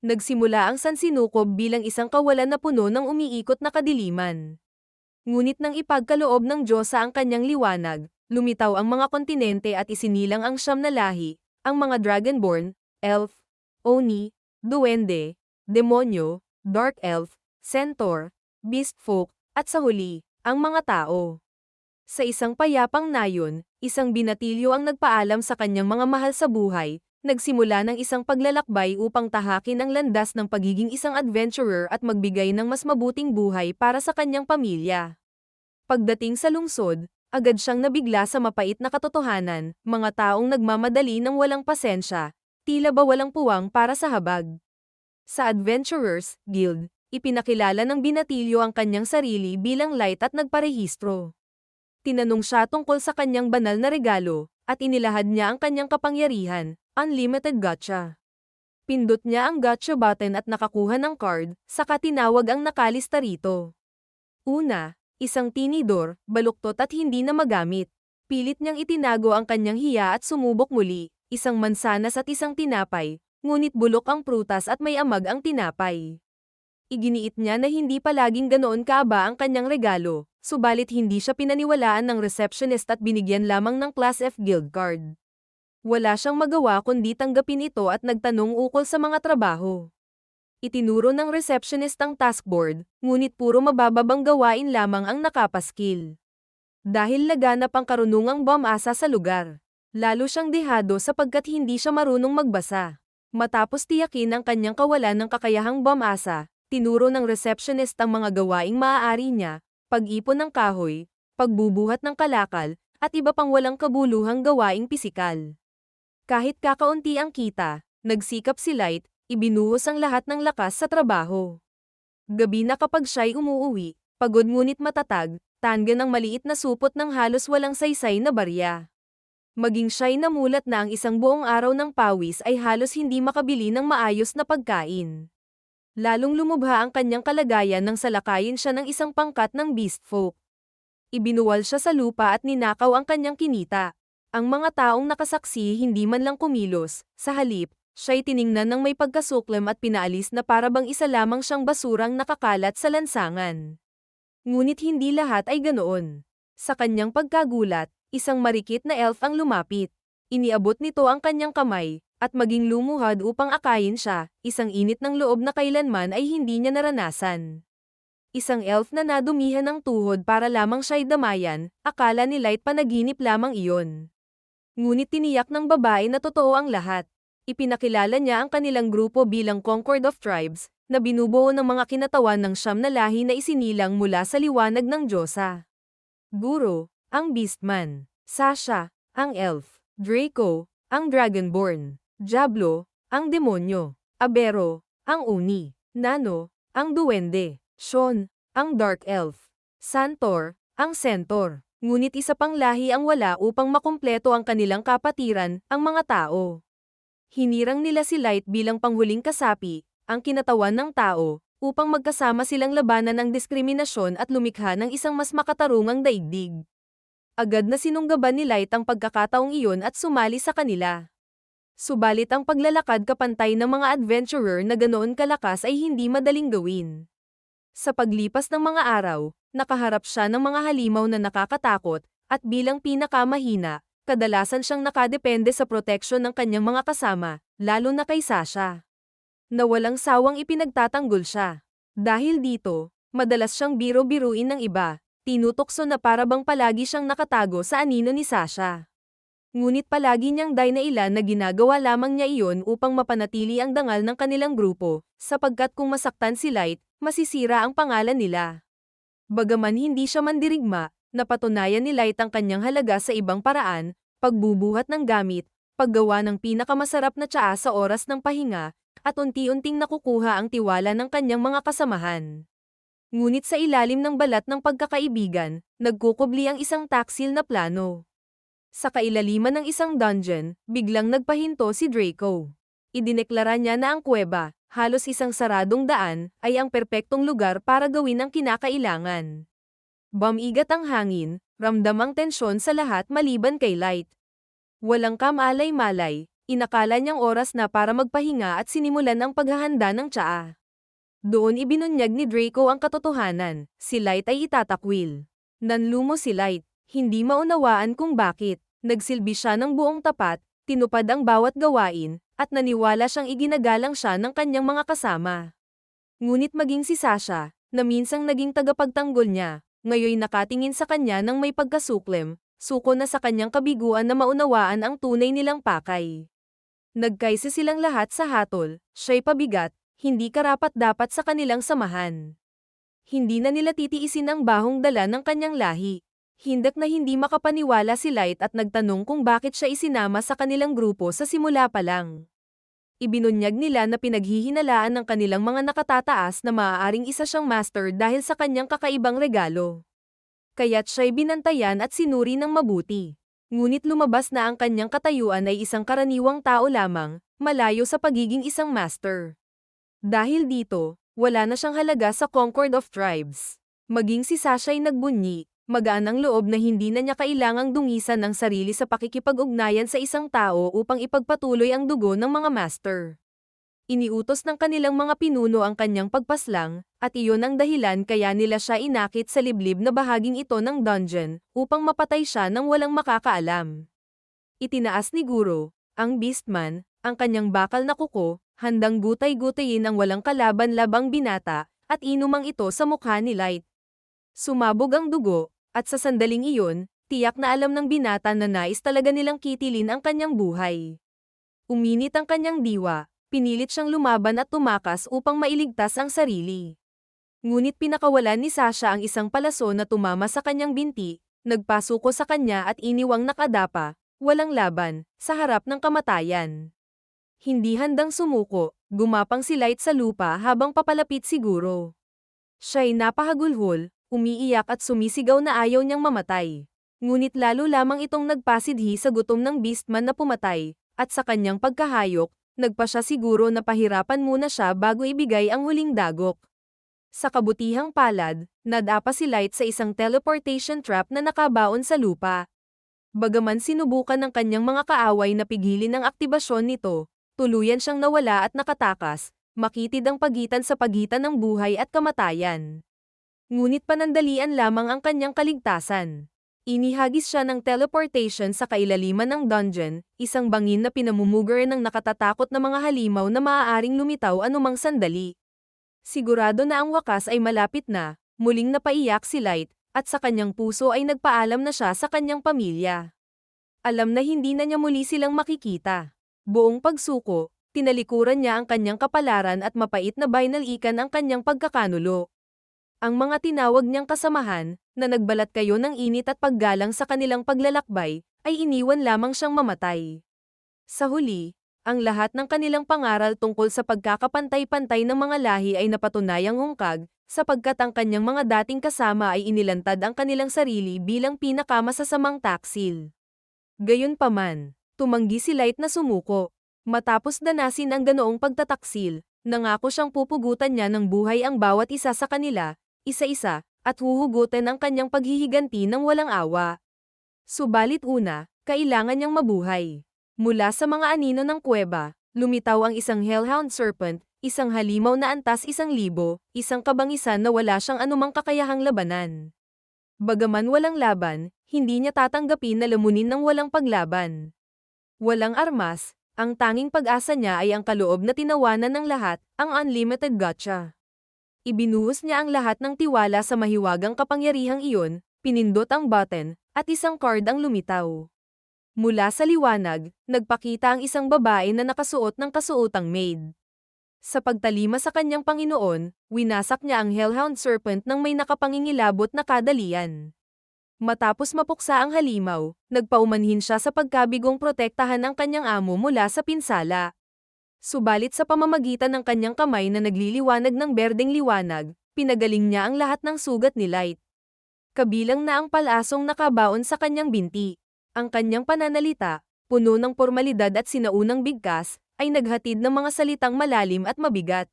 Nagsimula ang sansinukob bilang isang kawalan na puno ng umiikot na kadiliman. Ngunit nang ipagkaloob ng Diyosa ang kanyang liwanag, lumitaw ang mga kontinente at isinilang ang siyam na lahi, ang mga Dragonborn, Elf, Oni, Duwende, Demonyo, Dark Elf, Centaur, Beast Folk, at sa huli, ang mga tao. Sa isang payapang nayon, isang binatilyo ang nagpaalam sa kanyang mga mahal sa buhay, nagsimula ng isang paglalakbay upang tahakin ang landas ng pagiging isang adventurer at magbigay ng mas mabuting buhay para sa kanyang pamilya. Pagdating sa lungsod, agad siyang nabigla sa mapait na katotohanan, mga taong nagmamadali ng walang pasensya, tila ba walang puwang para sa habag. Sa Adventurers Guild, ipinakilala ng binatilyo ang kanyang sarili bilang light at nagparehistro. Tinanong siya tungkol sa kanyang banal na regalo, at inilahad niya ang kanyang kapangyarihan, Unlimited Gacha. Pindot niya ang Gacha button at nakakuha ng card, saka tinawag ang nakalista rito. Una, isang tinidor, baluktot at hindi na magamit. Pilit niyang itinago ang kanyang hiya at sumubok muli, isang mansanas at isang tinapay, ngunit bulok ang prutas at may amag ang tinapay. Iginiit niya na hindi palaging ganoon kaaba ang kanyang regalo, subalit hindi siya pinaniwalaan ng receptionist at binigyan lamang ng Class F Guild card. Wala siyang magawa kundi tanggapin ito at nagtanong ukol sa mga trabaho. Itinuro ng receptionist ang taskboard, ngunit puro mabababang gawain lamang ang nakapaskil. Dahil laganap ang karunungang bumasa sa lugar, lalo siyang dehado sapagkat hindi siya marunong magbasa. Matapos tiyakin ang kanyang kawalan ng kakayahang bumasa, tinuro ng receptionist ang mga gawaing maaari niya, pag-ipon ng kahoy, pagbubuhat ng kalakal, at iba pang walang kabuluhang gawaing pisikal. Kahit kakaunti ang kita, nagsikap si Light, ibinuhos ang lahat ng lakas sa trabaho. Gabi na kapag siya'y umuuwi, pagod ngunit matatag, tangga ng maliit na supot ng halos walang saysay na barya. Maging siya'y namulat na ang isang buong araw ng pawis ay halos hindi makabili ng maayos na pagkain. Lalong lumubha ang kanyang kalagayan nang salakayin siya ng isang pangkat ng beast folk. Ibinuwal siya sa lupa at ninakaw ang kanyang kinita. Ang mga taong nakasaksi hindi man lang kumilos, sa halip, siya'y tiningnan ng may pagkasuklam at pinaalis na parabang isa lamang siyang basurang nakakalat sa lansangan. Ngunit hindi lahat ay ganoon. Sa kanyang pagkagulat, isang marikit na elf ang lumapit. Iniabot nito ang kanyang kamay, at maging lumuhad upang akayin siya, isang init ng loob na kailanman ay hindi niya naranasan. Isang elf na nadumihan ng tuhod para lamang siya'y damayan, akala ni Light panaginip lamang iyon. Ngunit tiniyak ng babae na totoo ang lahat. Ipinakilala niya ang kanilang grupo bilang Concord of Tribes, na binubuo ng mga kinatawan ng siyam na lahi na isinilang mula sa liwanag ng Diyosa. Guro, ang Beastman. Sasha, ang Elf. Draco, ang Dragonborn. Diablo, ang Demonyo. Abero, ang Oni. Nano, ang Duwende. Sean, ang Dark Elf. Santor, ang Centaur. Ngunit isa pang lahi ang wala upang makumpleto ang kanilang kapatiran, ang mga tao. Hinirang nila si Light bilang panghuling kasapi, ang kinatawan ng tao, upang magkasama silang labanan ang diskriminasyon at lumikha ng isang mas makatarungang daigdig. Agad na sinunggaban ni Light ang pagkakataong iyon at sumali sa kanila. Subalit ang paglalakad kapantay ng mga adventurer na ganoon kalakas ay hindi madaling gawin. Sa paglipas ng mga araw, nakaharap siya ng mga halimaw na nakakatakot, at bilang pinakamahina, kadalasan siyang nakadepende sa proteksyon ng kanyang mga kasama, lalo na kay Sasha. Na walang sawang ipinagtatanggol siya. Dahil dito, madalas siyang biro-biruin ng iba, tinutokso na parabang palagi siyang nakatago sa anino ni Sasha. Ngunit palagi niyang dainailan na ginagawa lamang niya iyon upang mapanatili ang dangal ng kanilang grupo, sapagkat kung masaktan si Light, masisira ang pangalan nila. Bagaman hindi siya mandirigma, napatunayan ni Light ang kanyang halaga sa ibang paraan, pagbubuhat ng gamit, paggawa ng pinakamasarap na tsaa sa oras ng pahinga, at unti-unting nakukuha ang tiwala ng kanyang mga kasamahan. Ngunit sa ilalim ng balat ng pagkakaibigan, nagkukubli ang isang taksil na plano. Sa kailaliman ng isang dungeon, biglang nagpahinto si Draco. Idineklara niya na ang kuweba, halos isang saradong daan, ay ang perpektong lugar para gawin ang kinakailangan. Bumigat ang hangin, ramdam ang tensyon sa lahat maliban kay Light. Walang kamalay-malay, Inakala niyang oras na para magpahinga at sinimulan ang paghahanda ng tsaa. Doon ibinunyag ni Draco ang katotohanan, si Light ay itatakwil. Nanlumo si Light, hindi maunawaan kung bakit. Nagsilbi siya ng buong tapat, tinupad ang bawat gawain, at naniwala siyang iginagalang siya ng kanyang mga kasama. Ngunit maging si Sasha, na minsang naging tagapagtanggol niya, ngayoy nakatingin sa kanya ng may pagkasuklim, suko na sa kanyang kabiguan na maunawaan ang tunay nilang pakay. Nagkaisa silang lahat sa hatol, siya'y pabigat, hindi karapat-dapat sa kanilang samahan. Hindi na nila titiisin ang bahong dala ng kanyang lahi. Hindak na hindi makapaniwala si Light at nagtanong kung bakit siya isinama sa kanilang grupo sa simula pa lang. Ibinunyag nila na pinaghihinalaan ng kanilang mga nakatataas na maaaring isa siyang master dahil sa kanyang kakaibang regalo. Kaya't siya'y binantayan at sinuri ng mabuti. Ngunit lumabas na ang kanyang katayuan ay isang karaniwang tao lamang, malayo sa pagiging isang master. Dahil dito, wala na siyang halaga sa Concord of Tribes. Maging si Sasha'y nagbunyi, magaan ang loob na hindi na niya kailangang dungisan ng sarili sa pakikipag-ugnayan sa isang tao upang ipagpatuloy ang dugo ng mga master. Iniutos ng kanilang mga pinuno ang kanyang pagpaslang, at iyon ang dahilan kaya nila siya inakit sa liblib na bahaging ito ng dungeon, upang mapatay siya nang walang makakaalam. Itinaas ni Guro, ang Beastman, ang kanyang bakal na kuko, handang gutay-gutayin ang walang kalaban-labang binata, at inumang ito sa mukha ni Light. Sumabog ang dugo, at sa sandaling iyon, tiyak na alam ng binata na nais talaga nilang kitilin ang kanyang buhay. Uminit ang kanyang diwa, pinilit siyang lumaban at tumakas upang mailigtas ang sarili. Ngunit pinakawalan ni Sasha ang isang palaso na tumama sa kanyang binti, nagpasuko sa kanya at iniwang nakadapa, walang laban, sa harap ng kamatayan. Hindi handang sumuko, gumapang si Light sa lupa habang papalapit siguro. Siya'y napahagulhol, umiiyak at sumisigaw na ayaw niyang mamatay. Ngunit lalo lamang itong nagpasidhi sa gutom ng Beastman na pumatay, at sa kanyang pagkahayok, nagpa siya siguro na pahirapan muna siya bago ibigay ang huling dagok. Sa kabutihang palad, nadapa si Light sa isang teleportation trap na nakabaon sa lupa. Bagaman sinubukan ng kanyang mga kaaway na pigilin ang aktibasyon nito, tuluyan siyang nawala at nakatakas, makitid ang pagitan sa pagitan ng buhay at kamatayan. Ngunit panandalian lamang ang kanyang kaligtasan. Inihagis siya ng teleportation sa kailaliman ng dungeon, isang bangin na pinamumugar ng nakatatakot na mga halimaw na maaaring lumitaw anumang sandali. Sigurado na ang wakas ay malapit na, muling napaiyak si Light, at sa kanyang puso ay nagpaalam na siya sa kanyang pamilya. Alam na hindi na niya muli silang makikita. Buong pagsuko, tinalikuran niya ang kanyang kapalaran at mapait na binalikan ang kanyang pagkakanulo. Ang mga tinawag niyang kasamahan, na nagbalat kayo ng init at paggalang sa kanilang paglalakbay, ay iniwan lamang siyang mamatay. Sa huli, ang lahat ng kanilang pangaral tungkol sa pagkakapantay-pantay ng mga lahi ay napatunayang hungkag, sapagkat ang kanyang mga dating kasama ay inilantad ang kanilang sarili bilang pinakamasasamang taksil. Gayunpaman, tumanggi si Light na sumuko. Matapos danasin ang ganoong pagtataksil, nangako siyang pupugutan niya ng buhay ang bawat isa sa kanila, isa-isa, at huhugutin ang kanyang paghihiganti ng walang awa. Subalit una, kailangan niyang mabuhay. Mula sa mga anino ng kuweba, lumitaw ang isang hellhound serpent, isang halimaw na antas 1,000, isang kabangisan na wala siyang anumang kakayahang labanan. Bagaman walang laban, hindi niya tatanggapin na lamunin ng walang paglaban. Walang armas, ang tanging pag-asa niya ay ang kaloob na tinawanan ng lahat, ang unlimited gacha. Ibinuhos niya ang lahat ng tiwala sa mahiwagang kapangyarihang iyon, pinindot ang button, at isang card ang lumitaw. Mula sa liwanag, nagpakita ang isang babae na nakasuot ng kasuotang maid. Sa pagtalima sa kanyang Panginoon, winasak niya ang hellhound serpent ng may nakapangingilabot na kadalian. Matapos mapuksa ang halimaw, nagpaumanhin siya sa pagkabigong protektahan ang kanyang amo mula sa pinsala. Subalit sa pamamagitan ng kanyang kamay na nagliliwanag ng berdeng liwanag, pinagaling niya ang lahat ng sugat ni Light. Kabilang na ang palasong nakabaon sa kanyang binti. Ang kanyang pananalita, puno ng pormalidad at sinaunang bigkas, ay naghatid ng mga salitang malalim at mabigat.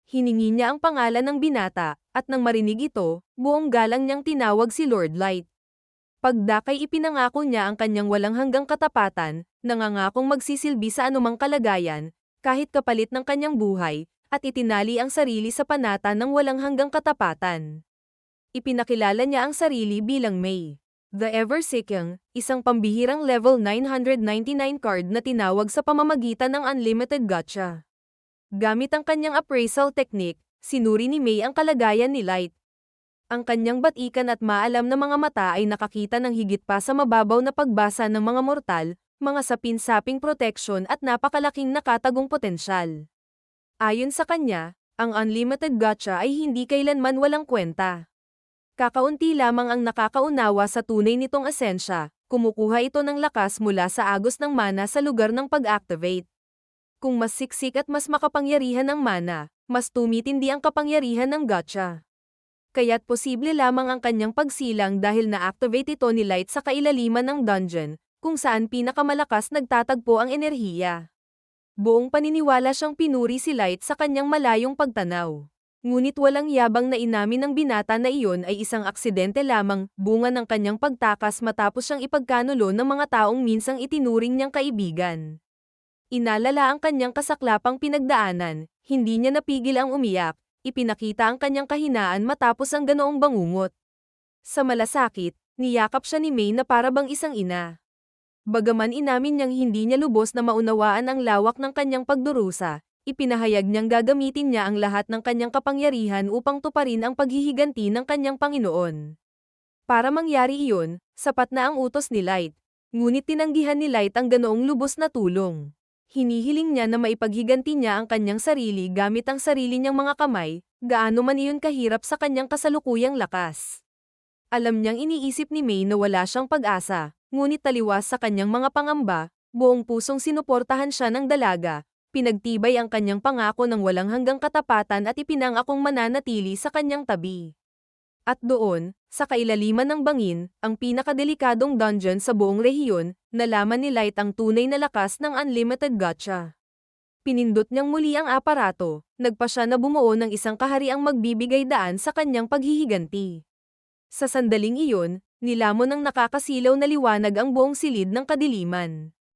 Hiningi niya ang pangalan ng binata, at nang marinig ito, buong galang niyang tinawag si Lord Light. Pagdakay ipinangako niya ang kanyang walang hanggang katapatan, nangangakong magsisilbi sa anumang kalagayan, kahit kapalit ng kanyang buhay, at itinali ang sarili sa panata ng walang hanggang katapatan. Ipinakilala niya ang sarili bilang May, the Ever-Seeking, isang pambihirang level 999 card na tinawag sa pamamagitan ng Unlimited Gacha. Gamit ang kanyang appraisal technique, sinuri ni May ang kalagayan ni Light. Ang kanyang batikan at maalam na mga mata ay nakakita ng higit pa sa mababaw na pagbasa ng mga mortal, mga sapin-saping protection at napakalaking nakatagong potensyal. Ayon sa kanya, ang Unlimited Gacha ay hindi kailanman walang kwenta. Kakaunti lamang ang nakakaunawa sa tunay nitong esensya, kumukuha ito ng lakas mula sa agos ng mana sa lugar ng pag-activate. Kung mas siksik at mas makapangyarihan ang mana, mas tumitindi ang kapangyarihan ng gacha. Kaya't posible lamang ang kanyang pagsilang dahil na-activate ito ni Light sa kailaliman ng dungeon, kung saan pinakamalakas nagtatagpo ang enerhiya. Buong paniniwala siyang pinuri si Light sa kanyang malayong pagtanaw. Ngunit walang yabang na inamin ng binata na iyon ay isang aksidente lamang, bunga ng kanyang pagtakas matapos siyang ipagkanulo ng mga taong minsang itinuring niyang kaibigan. Inalala ang kanyang kasaklapang pinagdaanan, hindi niya napigil ang umiyak. Ipinakita ang kanyang kahinaan matapos ang ganoong bangungot. Sa malasakit, niyakap siya ni May na para bang isang ina. Bagaman inamin niyang hindi niya lubos na maunawaan ang lawak ng kanyang pagdurusa, ipinahayag niyang gagamitin niya ang lahat ng kanyang kapangyarihan upang tuparin ang paghihiganti ng kanyang Panginoon. Para mangyari iyon, sapat na ang utos ni Light. Ngunit tinanggihan ni Light ang ganoong lubos na tulong. Hinihiling niya na maipaghiganti niya ang kanyang sarili gamit ang sarili niyang mga kamay, gaano man iyon kahirap sa kanyang kasalukuyang lakas. Alam niyang iniisip ni May na wala siyang pag-asa, ngunit taliwas sa kanyang mga pangamba, buong pusong sinuportahan siya ng dalaga, pinagtibay ang kanyang pangako ng walang hanggang katapatan at ipinangakong mananatili sa kanyang tabi. At doon, sa kailaliman ng bangin, ang pinakadelikadong dungeon sa buong rehiyon, nalaman ni Light ang tunay na lakas ng Unlimited Gacha. Pinindot niyang muli ang aparato, nagpa siya na bumuo ng isang kahariang magbibigay daan sa kanyang paghihiganti. Sa sandaling iyon, nilamon ng nakakasilaw na liwanag ang buong silid ng kadiliman.